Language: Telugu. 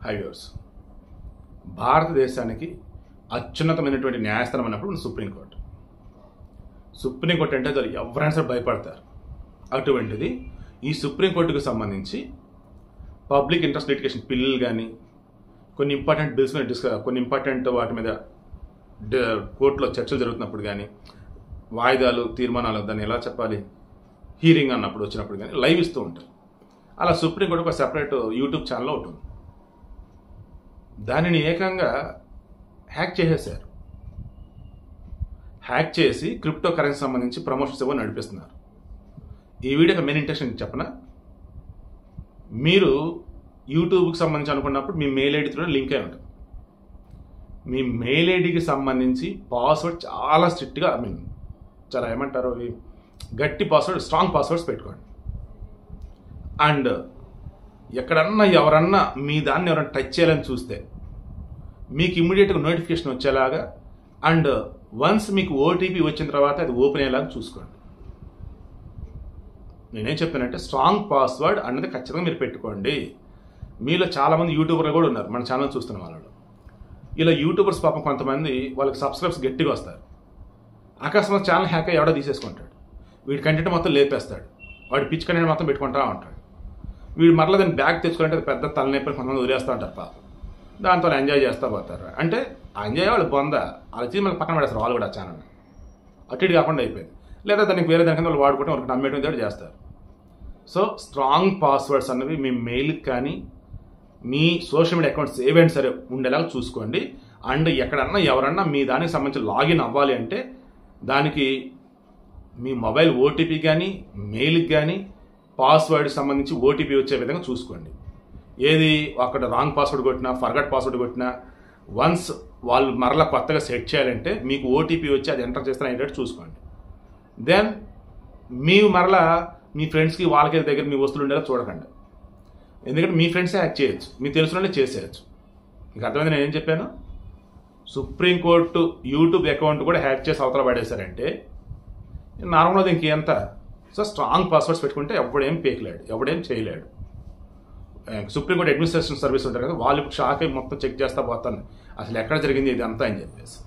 హైవేర్స్ భారతదేశానికి అత్యున్నతమైనటువంటి న్యాయస్థానం అన్నప్పుడు సుప్రీంకోర్టు. సుప్రీంకోర్టు అంటే అది ఎవరైనా సరే భయపడతారు. అటువంటిది ఈ సుప్రీంకోర్టుకు సంబంధించి పబ్లిక్ ఇంట్రెస్ట్ లిటిగేషన్ బిల్లులు కానీ కొన్ని ఇంపార్టెంట్ బిల్స్ కొన్ని ఇంపార్టెంట్ వాటి మీద కోర్టులో చర్చలు జరుగుతున్నప్పుడు కానీ వాయిదాలు తీర్మానాలు దాన్ని ఎలా చెప్పాలి హీరింగ్ అన్నప్పుడు వచ్చినప్పుడు కానీ లైవ్ ఇస్తూ ఉంటారు. అలా సుప్రీంకోర్టు ఒక సెపరేట్ యూట్యూబ్ ఛానల్ ఉంటుంది. దానిని ఏకంగా హ్యాక్ చేసేసారు. హ్యాక్ చేసి క్రిప్టో కరెన్సీ సంబంధించి ప్రమోషన్స్ ఏవో నడిపిస్తున్నారు. ఈ వీడియోకి మెయిన్ ఇంటెన్షన్ చెప్పనా, మీరు యూట్యూబ్కి సంబంధించి అనుకున్నప్పుడు మీ మెయిల్ ఐడితో లింక్ అయి ఉంటుంది. మీ మెయిల్ ఐడికి సంబంధించి పాస్వర్డ్ చాలా స్ట్రిక్ట్గా చాలా ఏమంటారు గట్టి పాస్వర్డ్ స్ట్రాంగ్ పాస్వర్డ్స్ పెట్టుకోండి. అండ్ ఎక్కడన్నా ఎవరన్నా మీ దాన్ని ఎవరైనా టచ్ చేయాలని చూస్తే మీకు ఇమ్మీడియట్గా నోటిఫికేషన్ వచ్చేలాగా అండ్ వన్స్ మీకు ఓటీపీ వచ్చిన తర్వాత అది ఓపెన్ అయ్యేలాగా చూసుకోండి. నేనేం చెప్తానంటే స్ట్రాంగ్ పాస్వర్డ్ అన్నది ఖచ్చితంగా మీరు పెట్టుకోండి. మీలో చాలామంది యూట్యూబర్లు కూడా ఉన్నారు మన ఛానల్ చూస్తున్న వాళ్ళు. ఇలా యూట్యూబర్స్ పాపం కొంతమంది వాళ్ళకి సబ్స్క్రైబ్స్ గట్టిగా వస్తారు. అకస్మాత్ ఛానల్ హ్యాక్ అయ్యి ఎవడో తీసేసుకుంటాడు. వీడి కంటెంట్ మొత్తం లేపేస్తాడు. వాడి పిచ్ కంటెంట్ మొత్తం పెట్టుకుంటా ఉంటాడు. వీడు మరలా దాన్ని బ్యాగ్ తెచ్చుకుంటే అది పెద్ద తలనొప్పి కొంతమంది వదిలేస్తూ ఉంటారు పాపం. దాంతో ఎంజాయ్ చేస్తూ పోతారు. అంటే ఎంజాయ్ వాళ్ళు బొంద వాళ్ళు తీసి మళ్ళీ పక్కన పడేస్తారు వాళ్ళు కూడా ఆ ఛానల్. అటు ఇటు కాకుండా అయిపోయింది. లేదా దానికి వేరే దానికన్నా వాళ్ళు వాడుకుంటే వాళ్ళకి నమ్మేయడం కూడా చేస్తారు. సో స్ట్రాంగ్ పాస్వర్డ్స్ అన్నవి మీ మెయిల్కి కానీ మీ సోషల్ మీడియా అకౌంట్స్ ఏవైనా సరే ఉండేలాగా చూసుకోండి. అండ్ ఎక్కడన్నా ఎవరన్నా మీ దానికి సంబంధించి లాగిన్ అవ్వాలి అంటే దానికి మీ మొబైల్ ఓటీపీ కానీ మెయిల్కి కానీ పాస్వర్డ్కి సంబంధించి ఓటీపీ వచ్చే విధంగా చూసుకోండి. ఏది అక్కడ రాంగ్ పాస్వర్డ్ కొట్టినా ఫర్గట్ పాస్వర్డ్ కొట్టినా వన్స్ వాళ్ళు మరలా కొత్తగా సెట్ చేయాలంటే మీకు ఓటీపీ వచ్చి అది ఎంటర్ చేస్తాను అయ్యేటట్టు చూసుకోండి. దెన్ మీరు మరలా మీ ఫ్రెండ్స్కి వాళ్ళకి దగ్గర మీ వస్తువులు ఉండేలా చూడకండి. ఎందుకంటే మీ ఫ్రెండ్సే హ్యాక్ చేయొచ్చు, మీకు తెలిసిన చేసేయచ్చు. మీకు అర్థమైంది నేను ఏం చెప్పాను. సుప్రీంకోర్టు యూట్యూబ్ అకౌంట్ కూడా హ్యాక్ చేసి అవతల పడేశారంటే నార్మల్గా ఇంకెంత. సో స్ట్రాంగ్ పాస్వర్డ్స్ పెట్టుకుంటే ఎవడేం పేకలేడు, ఎవడేం చేయలేడు. సుప్రీంకోర్టు అడ్మినిస్ట్రేషన్ సర్వీస్ ఉంటారు కదా, వాళ్ళు షాక్ అయి మొత్తం చెక్ చేస్తా పోతాను అసలు ఎక్కడ జరిగింది ఇది అంతా అని చెప్పేసి.